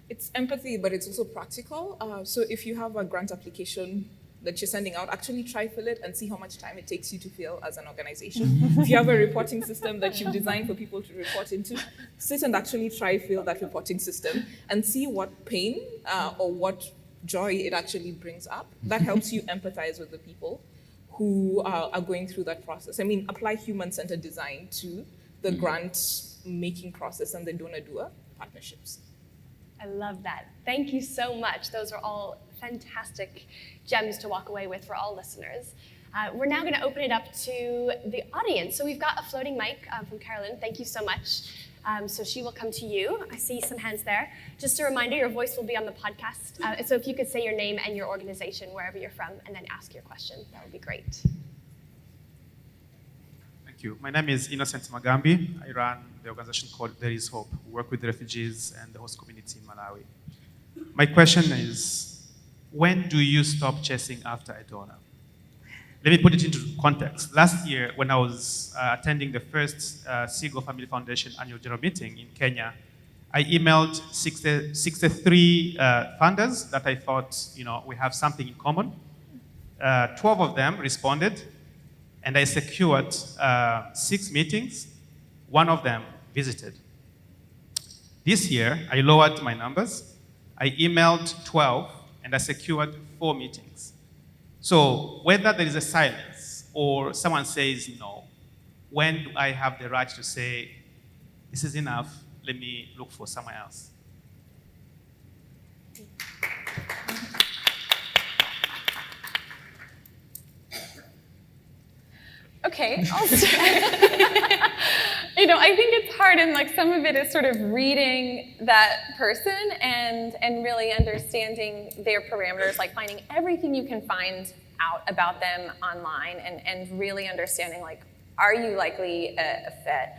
it's empathy, but it's also practical. So if you have a grant application that you're sending out, actually try fill it and see how much time it takes you to fill as an organization. If you have a reporting system that you've designed for people to report into, sit and actually try fill that reporting system and see what pain or what joy it actually brings up. That helps you empathize with the people who are going through that process. I mean, apply human-centered design to the grant-making process and the donor-doer partnerships. I love that. Thank you so much. Those are all fantastic gems to walk away with for all listeners. We're now going to open it up to the audience. So we've got a floating mic from Carolyn. Thank you so much. So she will come to you. I see some hands there. Just a reminder, your voice will be on the podcast. So if you could say your name and your organization, wherever you're from, and then ask your question, that would be great. Thank you. My name is Innocent Magambi. I run the organization called There Is Hope. We work with the refugees and the host community in Malawi. My question is, when do you stop chasing after a donor? Let me put it into context. Last year, when I was attending the first Segal Family Foundation annual general meeting in Kenya, I emailed 63 funders that I thought, we have something in common. 12 of them responded, and I secured 6 meetings. 1 of them visited. This year, I lowered my numbers. I emailed 12, and I secured 4 meetings. So whether there is a silence or someone says no, when do I have the right to say, this is enough, let me look for someone else? Okay, I'll start. I think it's hard, and some of it is sort of reading that person and really understanding their parameters, finding everything you can find out about them online and really understanding, are you likely a fit?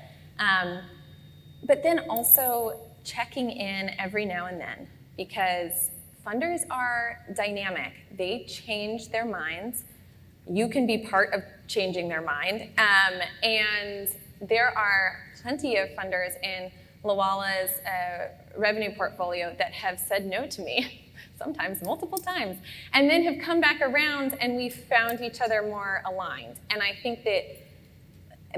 But then also checking in every now and then, because funders are dynamic. They change their minds. You can be part of changing their mind. And there are plenty of funders in Lawala's revenue portfolio that have said no to me, sometimes multiple times, and then have come back around and we've found each other more aligned. And I think that,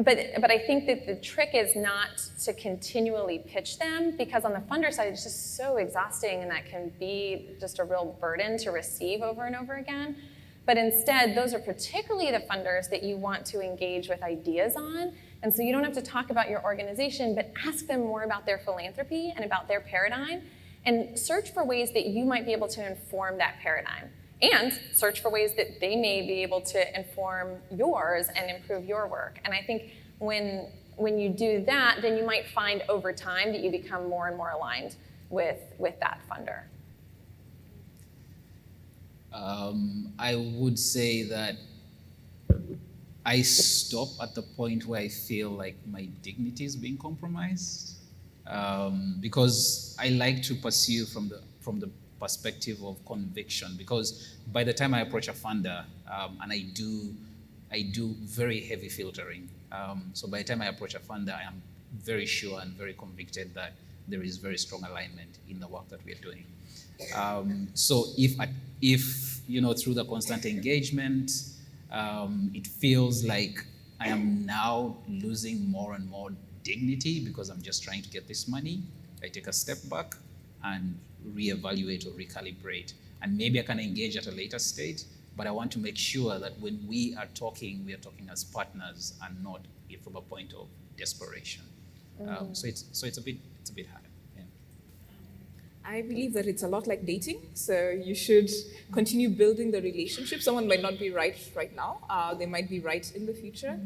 but I think that the trick is not to continually pitch them, because on the funder side, it's just so exhausting and that can be just a real burden to receive over and over again. But instead, those are particularly the funders that you want to engage with ideas on. And so you don't have to talk about your organization, but ask them more about their philanthropy and about their paradigm, and search for ways that you might be able to inform that paradigm. And search for ways that they may be able to inform yours and improve your work. And I think when you do that, then you might find over time that you become more and more aligned with that funder. I would say that I stop at the point where I feel like my dignity is being compromised, because I like to pursue from the perspective of conviction. Because by the time I approach a funder, and I do very heavy filtering. So by the time I approach a funder, I am very sure and very convicted that there is very strong alignment in the work that we are doing. So if through the constant engagement, it feels like I am now losing more and more dignity because I'm just trying to get this money. I take a step back and reevaluate or recalibrate. And maybe I can engage at a later stage, but I want to make sure that when we are talking as partners and not from a point of desperation. So it's a bit hard. Yeah. I believe that it's a lot like dating. So you should continue building the relationship. Someone might not be right now. They might be right in the future,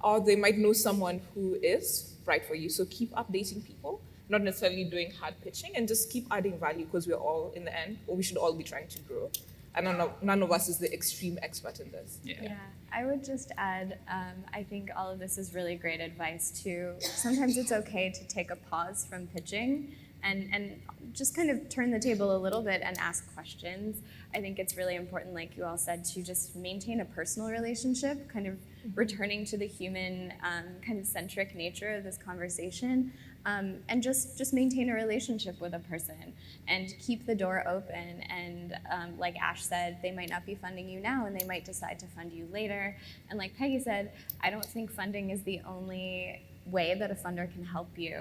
or they might know someone who is right for you. So keep updating people, not necessarily doing hard pitching, and just keep adding value, because we're all, in the end, or we should all be trying to grow. And none of us is the extreme expert in this. Yeah, I would just add, I think all of this is really great advice too. Sometimes it's okay to take a pause from pitching and just kind of turn the table a little bit and ask questions. I think it's really important, like you all said, to just maintain a personal relationship, kind of returning to the human kind of centric nature of this conversation, and just maintain a relationship with a person and keep the door open. And like Ash said, they might not be funding you now and they might decide to fund you later. And like Peggy said, I don't think funding is the only way that a funder can help you.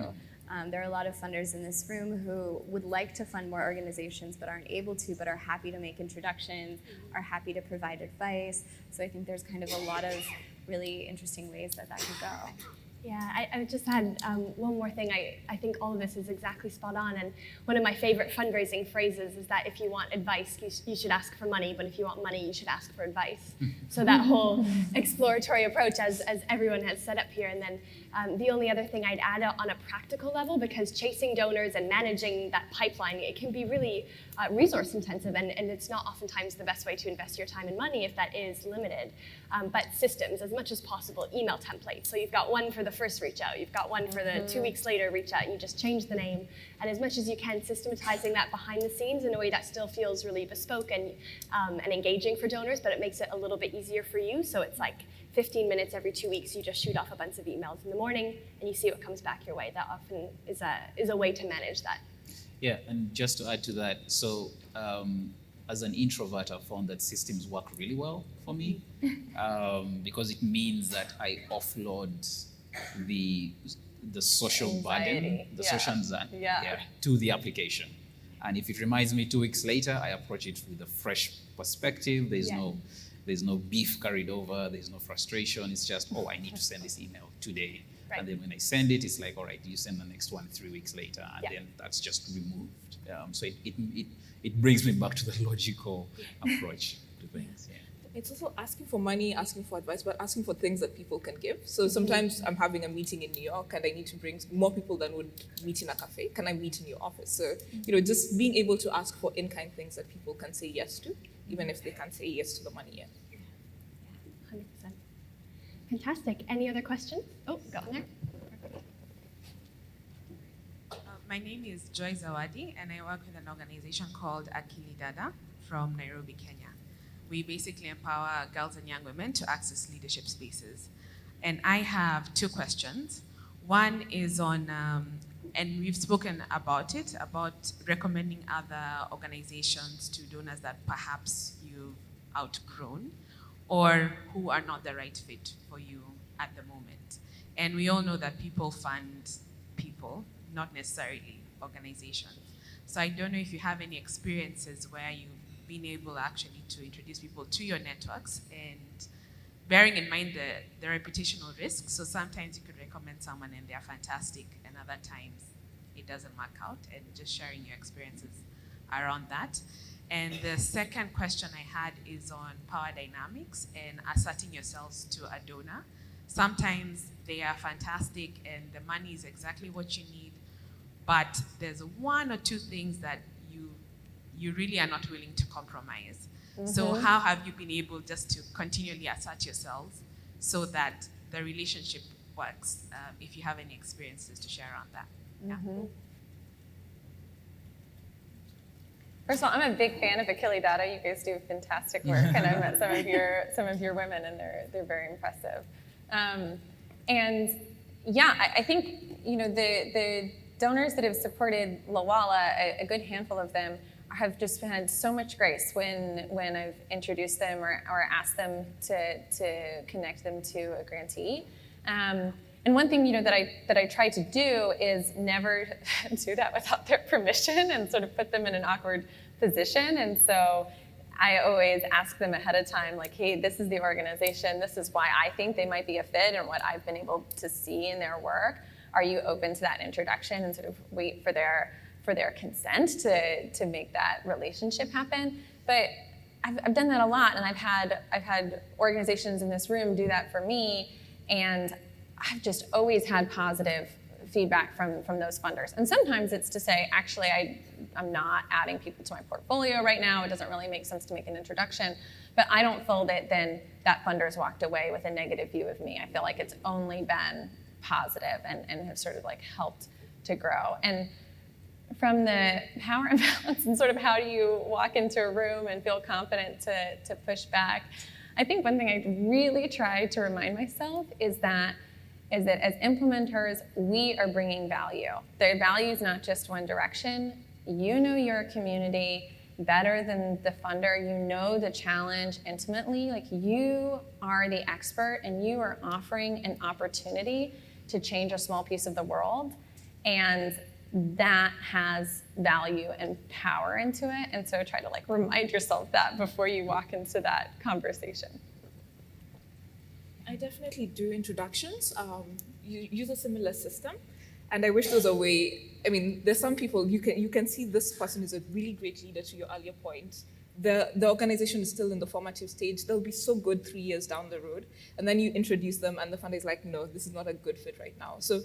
There are a lot of funders in this room who would like to fund more organizations but aren't able to, but are happy to make introductions, are happy to provide advice. So I think there's kind of a lot of really interesting ways that could go. Yeah, I just had one more thing. I think all of this is exactly spot on. And one of my favorite fundraising phrases is that if you want advice, you should ask for money. But if you want money, you should ask for advice. So that whole exploratory approach, as everyone has set up here. And then the only other thing I'd add on a practical level, because chasing donors and managing that pipeline, it can be really resource intensive. And it's not oftentimes the best way to invest your time and money if that is limited. But systems, as much as possible, email templates. So you've got one for the first reach out, you've got one for the 2 weeks later reach out, you just change the name. And as much as you can, systematizing that behind the scenes in a way that still feels really bespoke and engaging for donors, but it makes it a little bit easier for you. So it's like 15 minutes every 2 weeks, you just shoot off a bunch of emails in the morning and you see what comes back your way. That often is a way to manage that. Yeah, and just to add to that, so as an introvert, I found that systems work really well for me because it means that I offload the social burden, the social anxiety to the application. And if it reminds me 2 weeks later, I approach it with a fresh perspective. There's no beef carried over, there's no frustration. It's just, I need to send this email today. Right. And then when I send it, it's like, all right, you send the next one 3 weeks later, and then that's just removed. So it brings me back to the logical approach to things. Yeah. It's also asking for money, asking for advice, but asking for things that people can give. So sometimes I'm having a meeting in New York and I need to bring more people than would meet in a cafe. Can I meet in your office? So, just being able to ask for in-kind things that people can say yes to, even if they can't say yes to the money yet. 100%. Fantastic. Any other questions? Oh, go on there. My name is Joy Zawadi, and I work with an organization called Akili Dada from Nairobi, Kenya. We basically empower girls and young women to access leadership spaces. And I have 2 questions. One is on, and we've spoken about it, about recommending other organizations to donors that perhaps you've outgrown or who are not the right fit for you at the moment. And we all know that people fund people, not necessarily organizations. So I don't know if you have any experiences where you've been able actually to introduce people to your networks, and bearing in mind the reputational risks. So sometimes you could recommend someone and they're fantastic, and other times it doesn't work out, and just sharing your experiences around that. And the second question I had is on power dynamics and asserting yourselves to a donor. Sometimes they are fantastic and the money is exactly what you need, but there's 1 or 2 things that you really are not willing to compromise. So how have you been able just to continually assert yourselves so that the relationship works? If you have any experiences to share on that. First of all, I'm a big fan of Akili Dada. You guys do fantastic work, and I've met some of your women, and they're very impressive. And yeah, I think the donors that have supported Lawala, a good handful of them, have just had so much grace when I've introduced them or asked them to connect them to a grantee. And one thing that I try to do is never do that without their permission and sort of put them in an awkward position. And so I always ask them ahead of time, like, hey, this is the organization, this is why I think they might be a fit and what I've been able to see in their work. Are you open to that introduction? And sort of wait for their consent to make that relationship happen. But I've done that a lot, and I've had organizations in this room do that for me, and I've just always had positive feedback from those funders. And sometimes it's to say, actually, I'm not adding people to my portfolio right now. It doesn't really make sense to make an introduction. But I don't feel that then that funder's walked away with a negative view of me. I feel like it's only been positive and has sort of like helped to grow. And from the power imbalance and sort of how do you walk into a room and feel confident to push back, I think one thing I really try to remind myself is that as implementers, we are bringing value. Their value is not just one direction. You know your community better than the funder. You know the challenge intimately. Like, you are the expert, and you are offering an opportunity to change a small piece of the world. And that has value and power into it. And so try to like remind yourself that before you walk into that conversation. I definitely do introductions. You use a similar system, and I wish there was a way. I mean, there's some people you can see this person is a really great leader. To your earlier point, the organization is still in the formative stage. They'll be so good 3 years down the road, and then you introduce them, and the funder is like, no, this is not a good fit right now. So,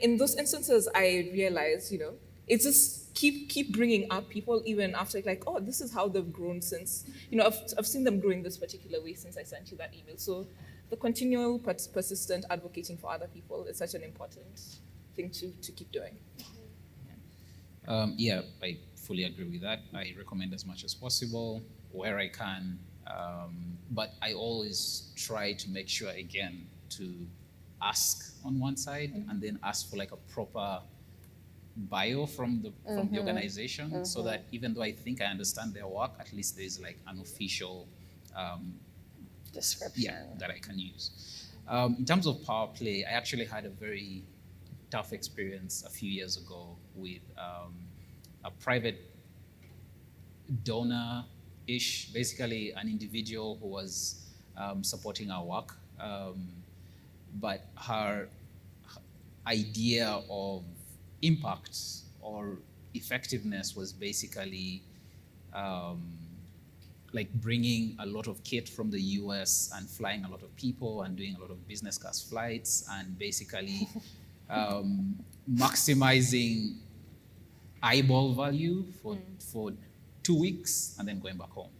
in those instances, I realize, it's just keep bringing up people even after, like, oh, this is how they've grown since, I've seen them grow in this particular way since I sent you that email. So the continual persistent advocating for other people is such an important thing to keep doing. Yeah, I fully agree with that. I recommend as much as possible where I can, but I always try to make sure, again, to ask on one side and then ask for like a proper bio from the organization, so that even though I think I understand their work, at least there's like an official description that I can use. In terms of power play, I actually had a very tough experience a few years ago with a private donor-ish, basically an individual who was supporting our work. But her idea of impact or effectiveness was basically like bringing a lot of kit from the US and flying a lot of people and doing a lot of business class flights and basically maximizing eyeball value for 2 weeks and then going back home.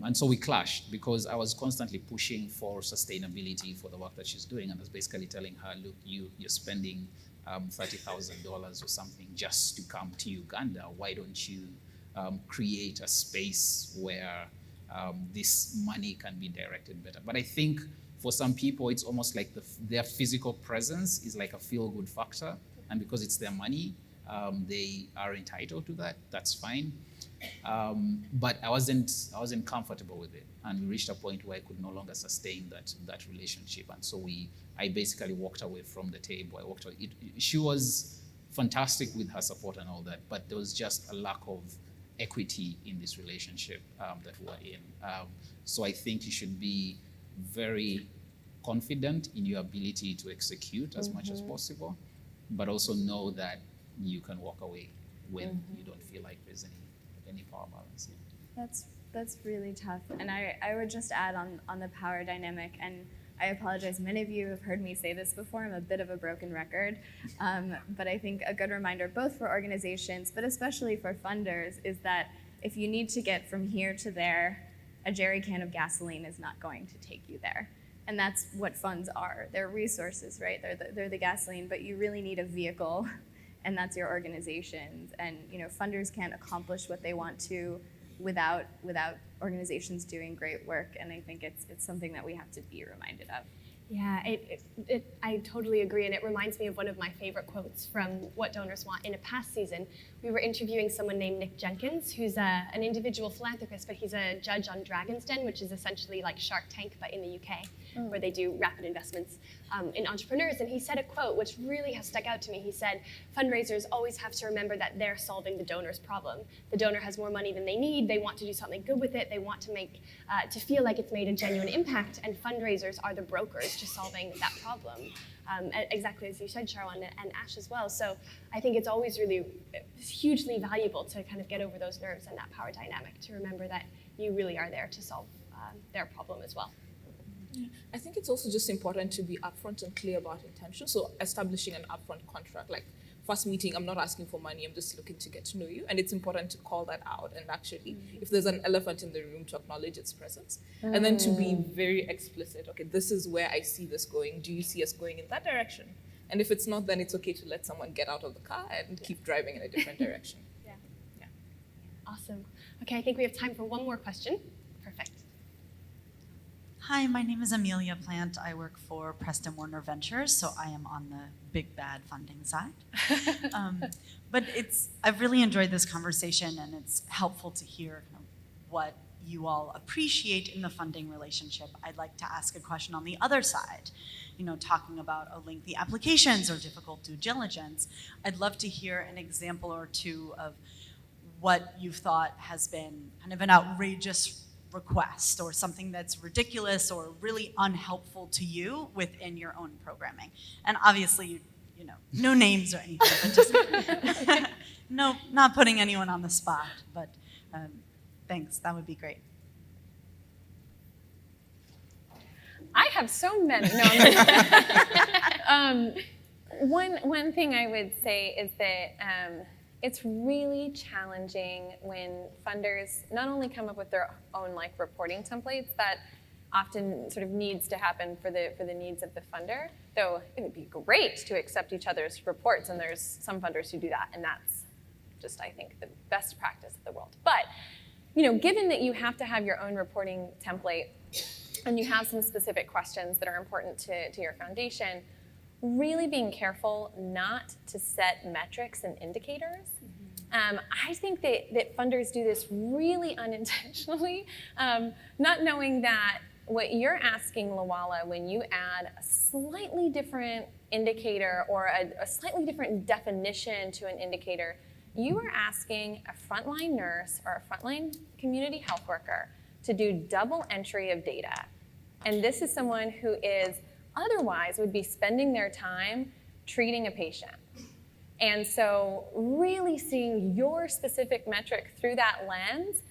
And so we clashed because I was constantly pushing for sustainability for the work that she's doing, and I was basically telling her, look, you're spending $30,000 or something just to come to Uganda. Why don't you create a space where this money can be directed better? But I think for some people, it's almost like their physical presence is like a feel-good factor, and because it's their money, they are entitled to that. That's fine. But I wasn't comfortable with it, and we reached a point where I could no longer sustain that relationship, and so I basically walked away from the table. I walked away. She was fantastic with her support and all that, but there was just a lack of equity in this relationship that we're in. So I think you should be very confident in your ability to execute as much as possible, but also know that you can walk away when you don't feel like there's any power balance. That's really tough. And I would just add on the power dynamic, and I apologize, many of you have heard me say this before, I'm a bit of a broken record, but I think a good reminder both for organizations, but especially for funders, is that if you need to get from here to there, a jerry can of gasoline is not going to take you there. And that's what funds are. They're resources, right? They're the gasoline, but you really need a vehicle, and that's your organizations. And funders can't accomplish what they want to without organizations doing great work, and I think it's something that we have to be reminded of. Yeah, I totally agree, and it reminds me of one of my favorite quotes from What Donors Want. In a past season, we were interviewing someone named Nick Jenkins, who's an individual philanthropist, but he's a judge on Dragon's Den, which is essentially like Shark Tank, but in the UK, where they do rapid investments in entrepreneurs. And he said a quote which really has stuck out to me. He said, fundraisers always have to remember that they're solving the donor's problem. The donor has more money than they need, they want to do something good with it, they want to make, to feel like it's made a genuine impact, and fundraisers are the brokers to solving that problem. Exactly as you said, Sharwan, and Ash as well. So I think it's always really hugely valuable to kind of get over those nerves and that power dynamic, to remember that you really are there to solve their problem as well. I think it's also just important to be upfront and clear about intention. So establishing an upfront contract, like first meeting, I'm not asking for money, I'm just looking to get to know you. And it's important to call that out and actually, if there's an elephant in the room, to acknowledge its presence. And then to be very explicit, okay, this is where I see this going. Do you see us going in that direction? And if it's not, then it's okay to let someone get out of the car and keep driving in a different direction. Yeah. Awesome. Okay, I think we have time for one more question. Perfect. Hi, my name is Amelia Plant. I work for Preston Warner Ventures, so I am on the big bad funding side. But I've really enjoyed this conversation, and it's helpful to hear what you all appreciate in the funding relationship. I'd like to ask a question on the other side, talking about lengthy applications or difficult due diligence. I'd love to hear an example or two of what you've thought has been kind of an outrageous request or something that's ridiculous or really unhelpful to you within your own programming. And obviously, no names or anything, but just no, not putting anyone on the spot, but thanks, that would be great. I have so many. No, one thing I would say is that it's really challenging when funders not only come up with their own reporting templates that often sort of needs to happen for the needs of the funder, though it would be great to accept each other's reports, and there's some funders who do that, and that's just, I think, the best practice of the world. But given that you have to have your own reporting template and you have some specific questions that are important to your foundation, really being careful not to set metrics and indicators. I think that funders do this really unintentionally, not knowing that what you're asking, Lawala, when you add a slightly different indicator or a slightly different definition to an indicator, you are asking a frontline nurse or a frontline community health worker to do double entry of data. And this is someone who is otherwise would be spending their time treating a patient. And so really seeing your specific metric through that lens,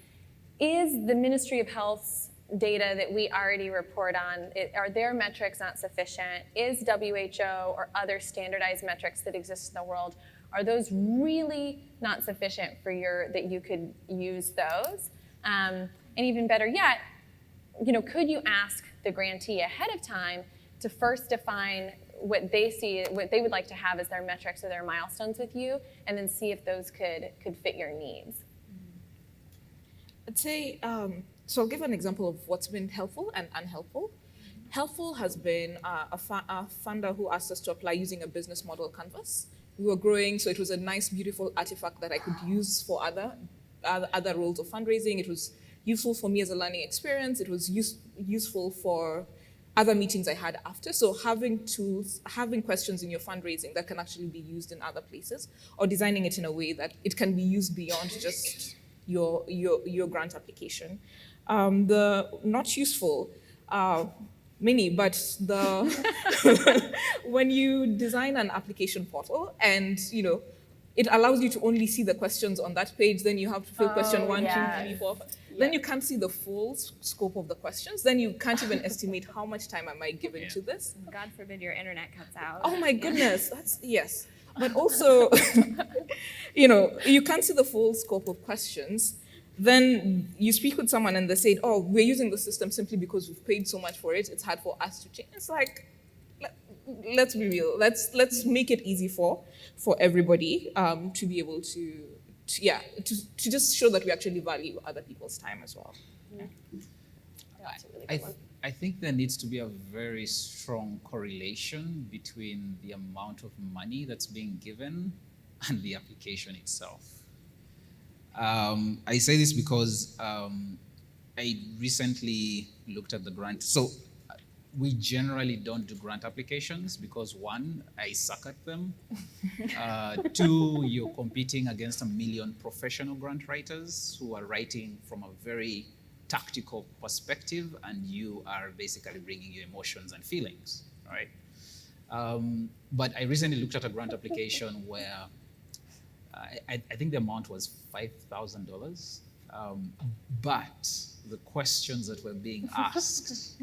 is the Ministry of Health's data that we already report on, are their metrics not sufficient? Is WHO or other standardized metrics that exist in the world, are those really not sufficient for that you could use those? And even better yet, could you ask the grantee ahead of time to first define what they would like to have as their metrics or their milestones with you, and then see if those could fit your needs? I'd say, so I'll give an example of what's been helpful and unhelpful. Helpful has been a funder who asked us to apply using a business model canvas. We were growing, so it was a nice, beautiful artifact that I could use for other roles of fundraising. It was useful for me as a learning experience. It was useful for other meetings I had after. So having tools, having questions in your fundraising that can actually be used in other places, or designing it in a way that it can be used beyond just your grant application. The not useful, many, but when you design an application portal and it allows you to only see the questions on that page, then you have to fill question 1, 2, 3, 4. Then you can't see the full scope of the questions. Then you can't even estimate how much time am I giving to this. God forbid your internet cuts out. Oh my goodness, yes. But also, you can't see the full scope of questions. Then you speak with someone and they say, oh, we're using the system simply because we've paid so much for it. It's hard for us to change. It's like, let's be real. Let's make it easy for everybody to be able to just show that we actually value other people's time as well. That's a really good one. I think there needs to be a very strong correlation between the amount of money that's being given and the application itself. I say this because I recently looked at the grant. So we generally don't do grant applications because one, I suck at them. Two, you're competing against 1 million professional grant writers who are writing from a very tactical perspective, and you are basically bringing your emotions and feelings, right? But I recently looked at a grant application where I think the amount was $5,000, but the questions that were being asked,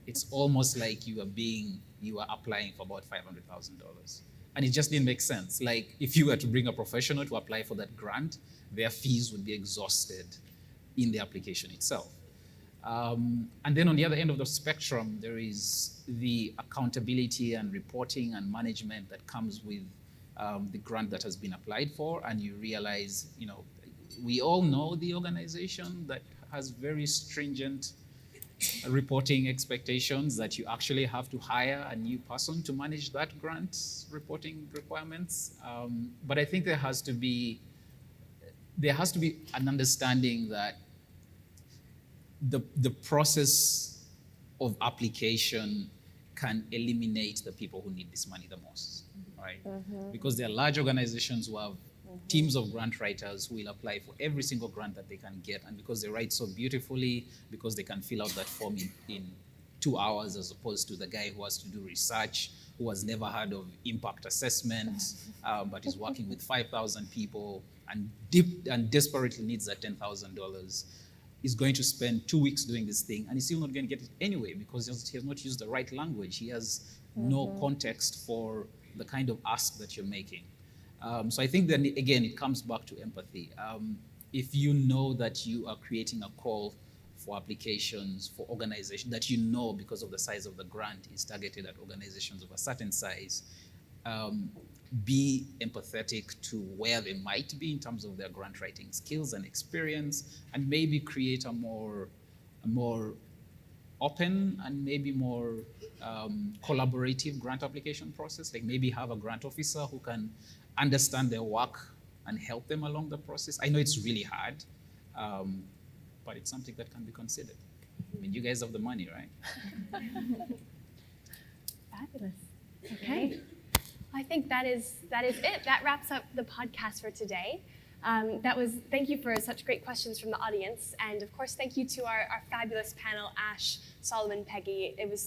it's almost like you are applying for about $500,000. And it just didn't make sense. Like, if you were to bring a professional to apply for that grant, their fees would be exhausted in the application itself. And then on the other end of the spectrum, there is the accountability and reporting and management that comes with the grant that has been applied for, and you realize, we all know the organization that has very stringent reporting expectations, that you actually have to hire a new person to manage that grant reporting requirements. But I think there has to be an understanding that the process of application can eliminate the people who need this money the most, right? Because there are large organizations who have teams of grant writers who will apply for every single grant that they can get, and because they write so beautifully, because they can fill out that form in 2 hours, as opposed to the guy who has to do research, who has never heard of impact assessment, but is working with 5,000 people and desperately needs that $10,000, is going to spend 2 weeks doing this thing, and he's still not going to get it anyway because he has not used the right language. He has no context for the kind of ask that you're making. So I think that, again, it comes back to empathy. If you know that you are creating a call for applications for organizations that you know, because of the size of the grant, is targeted at organizations of a certain size, be empathetic to where they might be in terms of their grant writing skills and experience, and maybe create a more open and maybe more collaborative grant application process. Like, maybe have a grant officer who can understand their work and help them along the process. I know it's really hard, but it's something that can be considered. I mean, you guys have the money, right? Fabulous. Okay. I think that is it. That wraps up the podcast for today. Thank you for such great questions from the audience. And of course, thank you to our fabulous panel, Ash, Solomon, Peggy. It was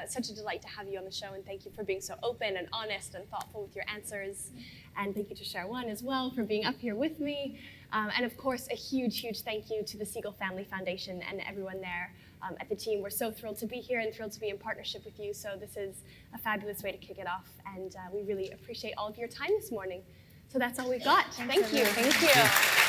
such a delight to have you on the show, and thank you for being so open and honest and thoughtful with your answers. And thank you to Sharwan as well for being up here with me. And of course, a huge, huge thank you to the Segal Family Foundation and everyone there at the team. We're so thrilled to be here and thrilled to be in partnership with you. So this is a fabulous way to kick it off. And we really appreciate all of your time this morning. So that's all we've got. Thank you. Thank you.